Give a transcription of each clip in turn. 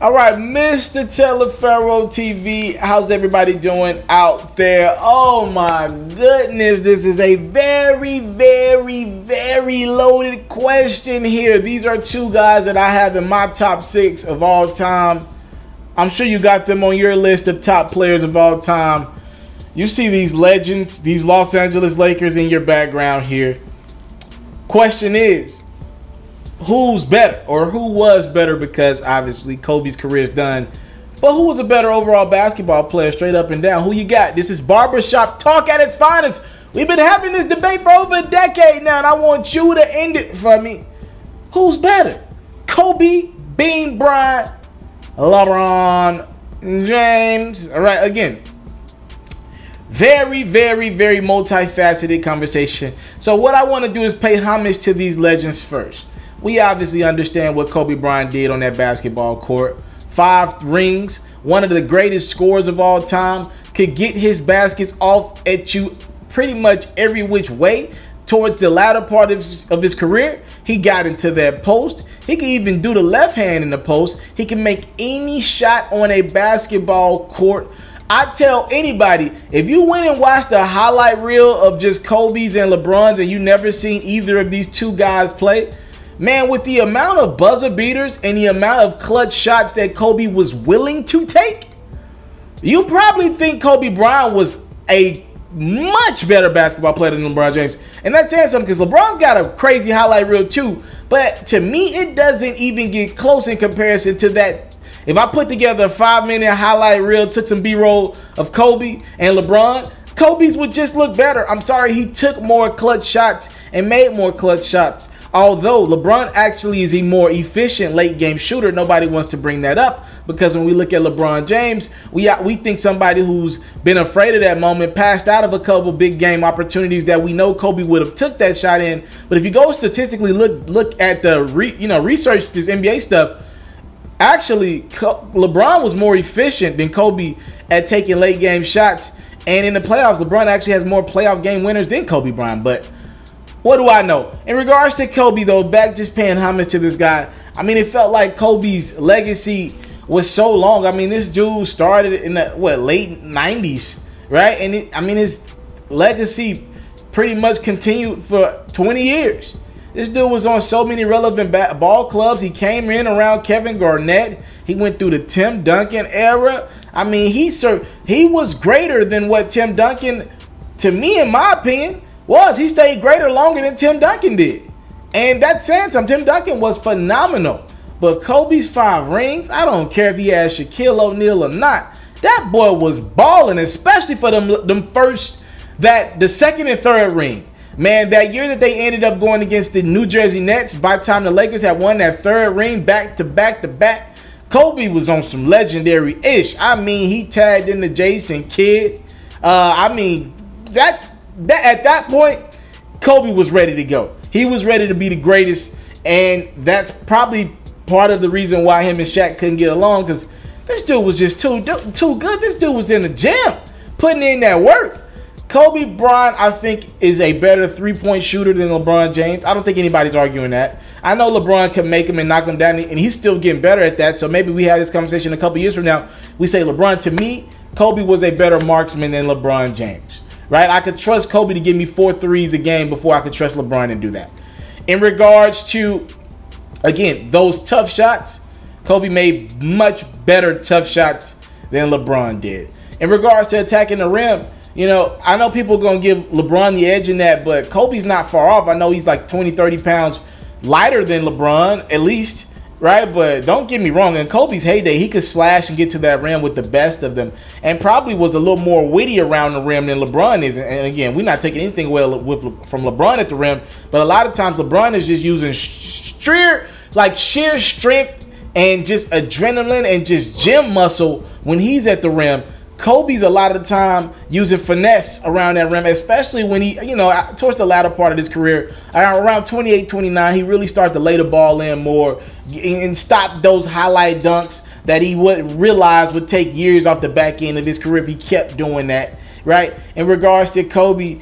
All right, Mr. Taliaferro TV, how's everybody doing out there? Oh my goodness, this is a very loaded question here. These are two guys that I have in my top 6 of all time. I'm sure you got them on your list of top players of all time. You see these legends, these Los Angeles Lakers in your background here. Question is, who's better, or who was better, because obviously Kobe's career is done, but who was a better overall basketball player, straight up and down? Who you got? This is barbershop talk at its finest. We've been having this debate for over a decade now, and I want you to end it for me. Who's better? Kobe, Bean Bryant, LeBron James? All right, again, very multifaceted conversation. So what I want to do is pay homage to these legends first. We obviously understand what Kobe Bryant did on that basketball court. 5 rings, one of the greatest scorers of all time, could get his baskets off at you pretty much every which way. Towards the latter part of his career, he got into that post. He can even do the left hand in the post. He can make any shot on a basketball court. I tell anybody, if you went and watched a highlight reel of just Kobe's and LeBron's and you never seen either of these two guys play, man, with the amount of buzzer beaters and the amount of clutch shots that Kobe was willing to take, you probably think Kobe Bryant was a much better basketball player than LeBron James. And that's saying something, because LeBron's got a crazy highlight reel too. But to me, it doesn't even get close in comparison to that. If I put together a 5-minute highlight reel, took some B-roll of Kobe and LeBron, Kobe's would just look better. I'm sorry, he took more clutch shots and made more clutch shots. Although LeBron actually is a more efficient late game shooter, nobody wants to bring that up, because when we look at LeBron James, we think somebody who's been afraid of that moment, passed out of a couple big game opportunities that we know Kobe would have took that shot in. But if you go statistically look at the research this NBA stuff, actually LeBron was more efficient than Kobe at taking late game shots, and in the playoffs, LeBron actually has more playoff game winners than Kobe Bryant. But what do I know? In regards to Kobe, though, back just paying homage to this guy, I mean, it felt like Kobe's legacy was so long. I mean, this dude started in the, late 90s, right? And I mean, his legacy pretty much continued for 20 years. This dude was on so many relevant ball clubs. He came in around Kevin Garnett. He went through the Tim Duncan era. I mean, he was greater than what Tim Duncan, to me, in my opinion, was. He stayed greater longer than Tim Duncan did. And that's saying something. Tim Duncan was phenomenal. But Kobe's 5 rings, I don't care if he had Shaquille O'Neal or not, that boy was balling, especially for them first, the second and third ring. Man, that year that they ended up going against the New Jersey Nets, by the time the Lakers had won that third ring back to back, Kobe was on some legendary-ish. I mean, he tagged in the Jason Kidd. I mean, at that point, Kobe was ready to go. He was ready to be the greatest, and that's probably part of the reason why him and Shaq couldn't get along, because this dude was just too good. This dude was in the gym, putting in that work. Kobe Bryant, I think, is a better 3-point shooter than LeBron James. I don't think anybody's arguing that. I know LeBron can make him and knock him down, and he's still getting better at that. So maybe we have this conversation a couple years from now. We say LeBron, to me, Kobe was a better marksman than LeBron James. Right? I could trust Kobe to give me 4 threes a game before I could trust LeBron to do that. In regards to, again, those tough shots, Kobe made much better tough shots than LeBron did. In regards to attacking the rim, you know, I know people are going to give LeBron the edge in that, but Kobe's not far off. I know he's like 20, 30 pounds lighter than LeBron, at least, right? But don't get me wrong. In Kobe's heyday, he could slash and get to that rim with the best of them, and probably was a little more witty around the rim than LeBron is. And again, we're not taking anything away from LeBron at the rim, but a lot of times LeBron is just using sheer strength and just adrenaline and just gym muscle when he's at the rim. Kobe's a lot of the time using finesse around that rim, especially when he, you know, towards the latter part of his career, around 28, 29, he really started to lay the ball in more and stop those highlight dunks that he wouldn't realize would take years off the back end of his career if he kept doing that, right? In regards to Kobe,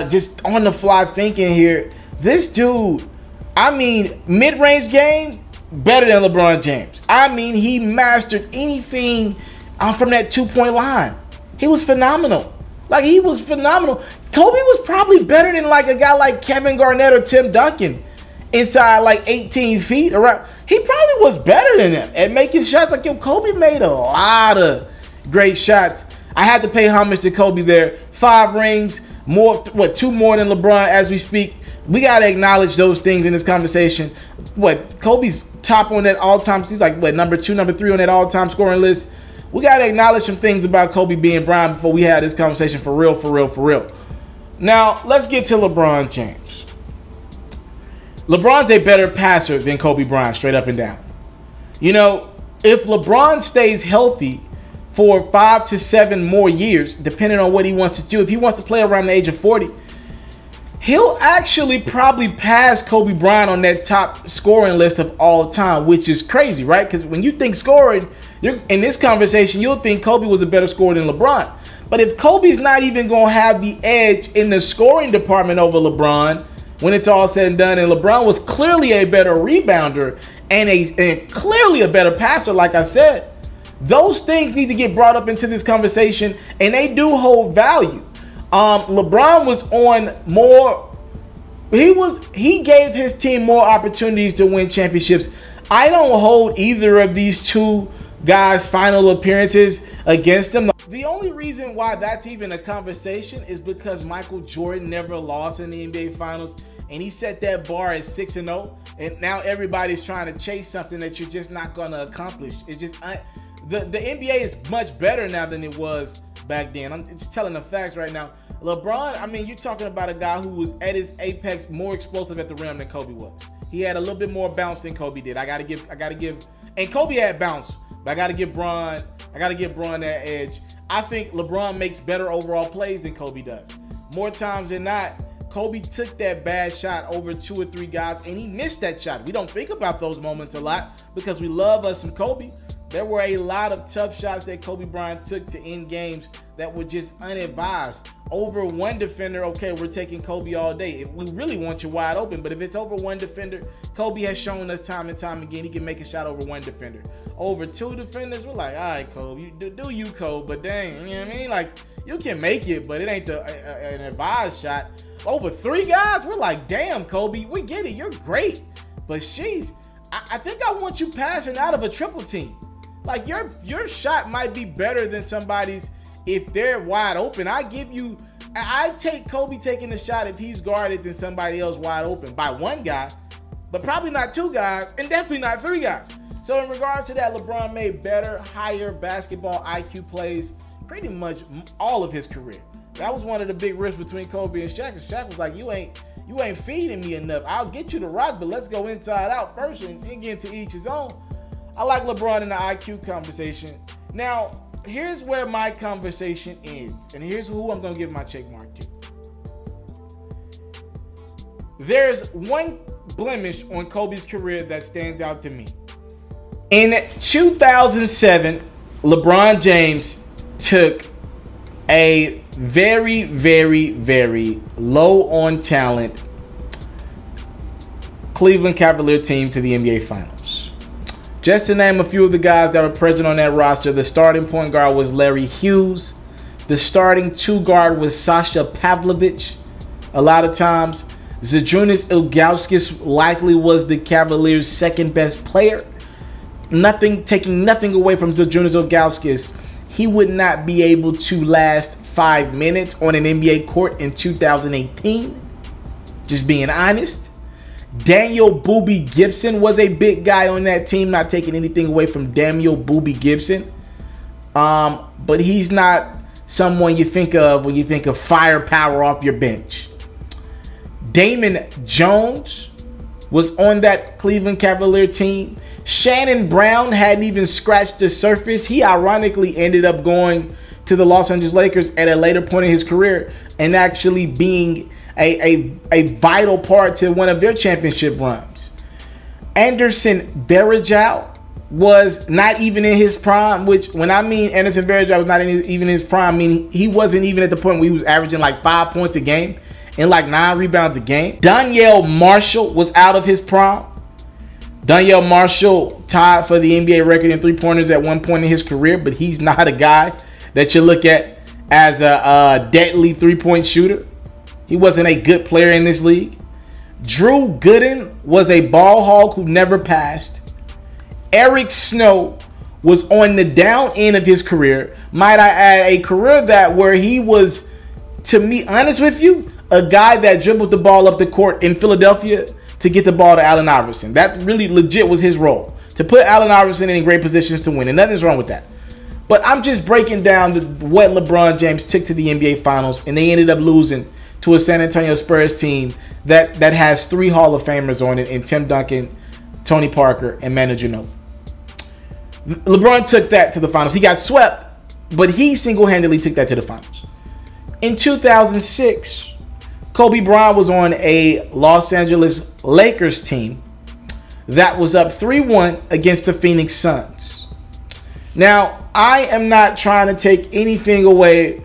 just on the fly thinking here, this dude, I mean, mid-range game, better than LeBron James. I mean, he mastered anything from that 2-point line. He was phenomenal. Like, he was phenomenal. Kobe was probably better than like a guy like Kevin Garnett or Tim Duncan inside like 18 feet around. He probably was better than them at making shots. Like, yo, Kobe made a lot of great shots. I had to pay homage to Kobe there. 5 rings, more, what, 2 more than LeBron as we speak. We got to acknowledge those things in this conversation. What, Kobe's top on that all-time, he's like, what, number 2, number 3 on that all-time scoring list. We got to acknowledge some things about Kobe being Bryant before we had this conversation for real, for real, for real. Now, let's get to LeBron James. LeBron's a better passer than Kobe Bryant, straight up and down. You know, if LeBron stays healthy for 5 to 7 more years, depending on what he wants to do, if he wants to play around the age of 40, he'll actually probably pass Kobe Bryant on that top scoring list of all time, which is crazy, right? Because when you think scoring, in this conversation, you'll think Kobe was a better scorer than LeBron. But if Kobe's not even going to have the edge in the scoring department over LeBron when it's all said and done, and LeBron was clearly a better rebounder and clearly a better passer, like I said, those things need to get brought up into this conversation, and they do hold value. LeBron was on more. He gave his team more opportunities to win championships. I don't hold either of these two guys' final appearances against them. The only reason why that's even a conversation is because Michael Jordan never lost in the NBA Finals, and he set that bar at 6-0, and now everybody's trying to chase something that you're just not going to accomplish. It's just the NBA is much better now than it was back then. I'm just telling the facts right now. LeBron, I mean, you're talking about a guy who was at his apex, more explosive at the rim than Kobe was. He had a little bit more bounce than Kobe did. I gotta give, and Kobe had bounce, but I gotta give Bron that edge. I think LeBron makes better overall plays than Kobe does. More times than not, Kobe took that bad shot over 2 or 3 guys, and he missed that shot. We don't think about those moments a lot because we love us some Kobe. There were a lot of tough shots that Kobe Bryant took to end games that were just unadvised. Over one defender, okay, we're taking Kobe all day. If we really want you wide open, but if it's over one defender, Kobe has shown us time and time again he can make a shot over one defender. Over 2 defenders, we're like, all right, Kobe, do you, Kobe, but dang, you know what I mean? Like, you can make it, but it ain't an advised shot. Over 3 guys, we're like, damn, Kobe, we get it, you're great. But sheesh, I think I want you passing out of a triple team. Like, your shot might be better than somebody's if they're wide open. I take Kobe taking the shot if he's guarded than somebody else wide open by 1 guy, but probably not 2 guys, and definitely not 3 guys. So in regards to that, LeBron made better, higher basketball IQ plays pretty much all of his career. That was one of the big rifts between Kobe and Shaq. Shaq was like, you ain't feeding me enough. I'll get you to rock, but let's go inside out first and get to each his own. I like LeBron in the IQ conversation. Now, here's where my conversation ends, and here's who I'm going to give my check mark to. There's one blemish on Kobe's career that stands out to me. In 2007, LeBron James took a very, very, very low on talent Cleveland Cavalier team to the NBA Finals. Just to name a few of the guys that were present on that roster, the starting point guard was Larry Hughes. The starting 2 guard was Sasha Pavlovich. A lot of times, Zydrunas Ilgauskas likely was the Cavaliers' second best player. Taking nothing away from Zydrunas Ilgauskas, he would not be able to last 5 minutes on an NBA court in 2018. Just being honest. Daniel Booby Gibson was a big guy on that team, not taking anything away from Daniel Booby Gibson. But he's not someone you think of when you think of firepower off your bench. Damon Jones was on that Cleveland Cavalier team. Shannon Brown hadn't even scratched the surface. He ironically ended up going to the Los Angeles Lakers at a later point in his career and actually being a vital part to one of their championship runs. Anderson Varejao was not even in his prime, which when I mean Anderson Varejao was not even in his prime, I mean he wasn't even at the point where he was averaging like 5 points a game and like 9 rebounds a game. Donyell Marshall was out of his prime. Donyell Marshall tied for the NBA record in three-pointers at one point in his career, but he's not a guy that you look at as a deadly three-point shooter. He wasn't a good player in this league. Drew Gooden was a ball hog who never passed. Eric Snow was on the down end of his career. Might I add, a career that where he was, to be honest with you, a guy that dribbled the ball up the court in Philadelphia to get the ball to Allen Iverson. That really legit was his role, to put Allen Iverson in great positions to win, and nothing's wrong with that. But I'm just breaking down what LeBron James took to the NBA Finals, and they ended up losing to a San Antonio Spurs team that has 3 Hall of Famers on it, in Tim Duncan, Tony Parker, and Manu Ginobili. LeBron took that to the finals. He got swept, but he single-handedly took that to the finals. In 2006, Kobe Bryant was on a Los Angeles Lakers team that was up 3-1 against the Phoenix Suns. Now, I am not trying to take anything away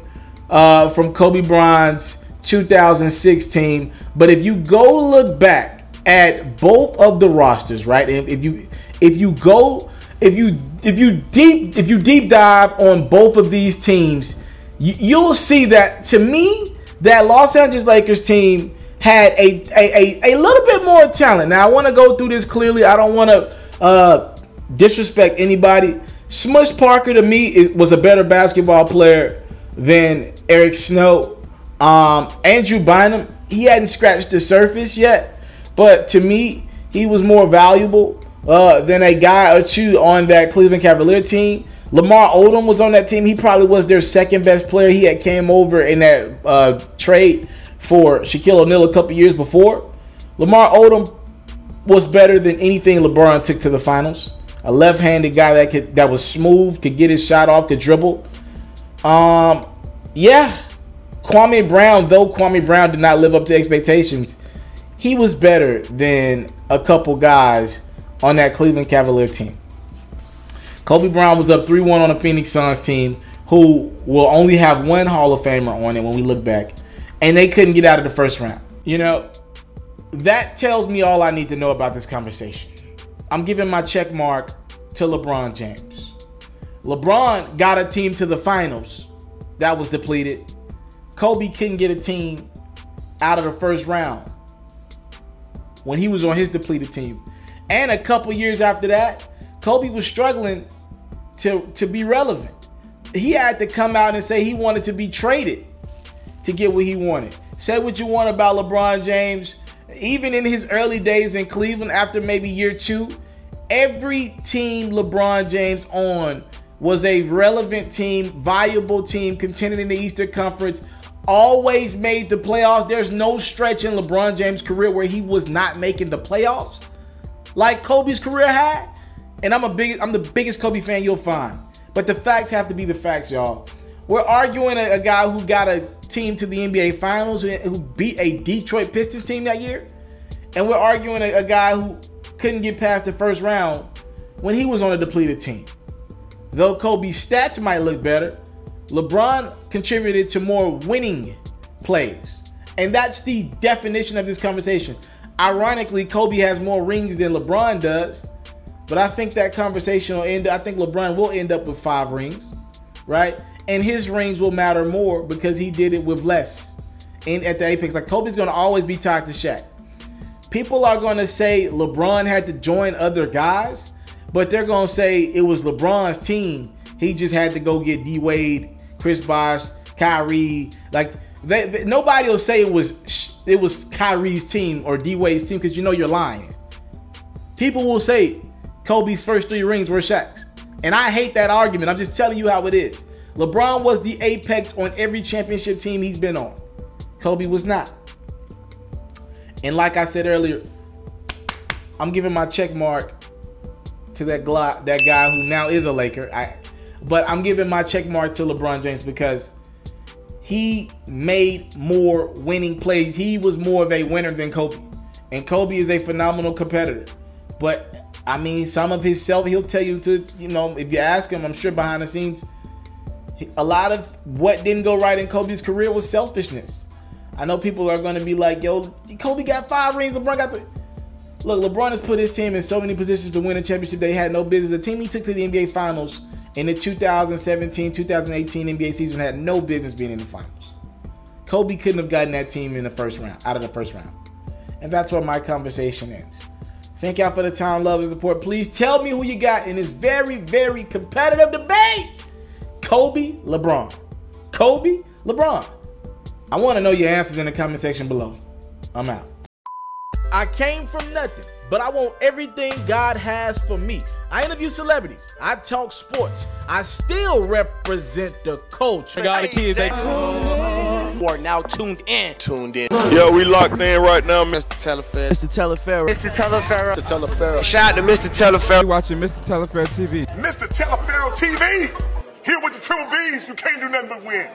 from Kobe Bryant's 2006 team, but if you go look back at both of the rosters, right? If you deep dive on both of these teams, you'll see that, to me, that Los Angeles Lakers team had a little bit more talent. Now, I want to go through this clearly. I don't want to disrespect anybody. Smush Parker, to me, was a better basketball player than Eric Snow. Andrew Bynum, he hadn't scratched the surface yet, but to me, he was more valuable than a guy or two on that Cleveland Cavalier team. Lamar Odom was on that team. He probably was their second best player. He had came over in that trade for Shaquille O'Neal a couple years before. Lamar Odom was better than anything LeBron took to the finals. A left-handed guy that was smooth, could get his shot off, could dribble. Yeah, Kwame Brown, though Kwame Brown did not live up to expectations, he was better than a couple guys on that Cleveland Cavalier team. Kobe Bryant was up 3-1 on the Phoenix Suns team, who will only have 1 Hall of Famer on it when we look back. And they couldn't get out of the first round. You know, that tells me all I need to know about this conversation. I'm giving my check mark to LeBron James. LeBron got a team to the finals that was depleted. Kobe couldn't get a team out of the first round when he was on his depleted team. And a couple years after that, Kobe was struggling to be relevant. He had to come out and say he wanted to be traded to get what he wanted. Say what you want about LeBron James. Even in his early days in Cleveland, after maybe year 2, every team LeBron James on was a relevant team, viable team, contending in the Eastern Conference, always made the playoffs. There's no stretch in LeBron James' career where he was not making the playoffs like Kobe's career had. And I'm the biggest Kobe fan you'll find. But the facts have to be the facts, y'all. We're arguing a guy who got a team to the NBA Finals, who beat a Detroit Pistons team that year. And we're arguing a guy who couldn't get past the first round when he was on a depleted team. Though Kobe's stats might look better, LeBron contributed to more winning plays. And that's the definition of this conversation. Ironically, Kobe has more rings than LeBron does. But I think that conversation will end. I think LeBron will end up with 5 rings, right? And his rings will matter more because he did it with less. And at the apex, like, Kobe's going to always be tied to Shaq. People are going to say LeBron had to join other guys, but they're going to say it was LeBron's team. He just had to go get D Wade, Chris Bosh, Kyrie. Like, nobody will say it was Kyrie's team or D Wade's team, because you know you're lying. People will say Kobe's first 3 rings were Shaq's. And I hate that argument. I'm just telling you how it is. LeBron was the apex on every championship team he's been on. Kobe was not. And like I said earlier, I'm giving my check mark to that guy who now is a Laker. But I'm giving my check mark to LeBron James because he made more winning plays. He was more of a winner than Kobe. And Kobe is a phenomenal competitor. But I mean, some of his he'll tell you to, you know, if you ask him, I'm sure behind the scenes, a lot of what didn't go right in Kobe's career was selfishness. I know people are going to be like, yo, Kobe got 5 rings, LeBron got 3. Look, LeBron has put his team in so many positions to win a championship they had no business. The team he took to the NBA Finals in the 2017-2018 NBA season had no business being in the finals. Kobe couldn't have gotten that team in the first round, out of the first round. And that's where my conversation ends. Thank y'all for the time, love, and support. Please tell me who you got in this very, very competitive debate. Kobe, LeBron. Kobe, LeBron. I want to know your answers in the comment section below. I'm out. I came from nothing, but I want everything God has for me. I interview celebrities. I talk sports. I still represent the culture. I got the kids. They are now tuned in. Yo, we locked in right now, Mr. TALIAFERRO'S. Mr. TALIAFERRO'S. Mr. TALIAFERRO. Mr. TALIAFERRO. Shout out to Mr. TALIAFERRO. You're watching Mr. TALIAFERRO TV. Mr. TALIAFERRO TV. Here with the triple B's, you can't do nothing but win.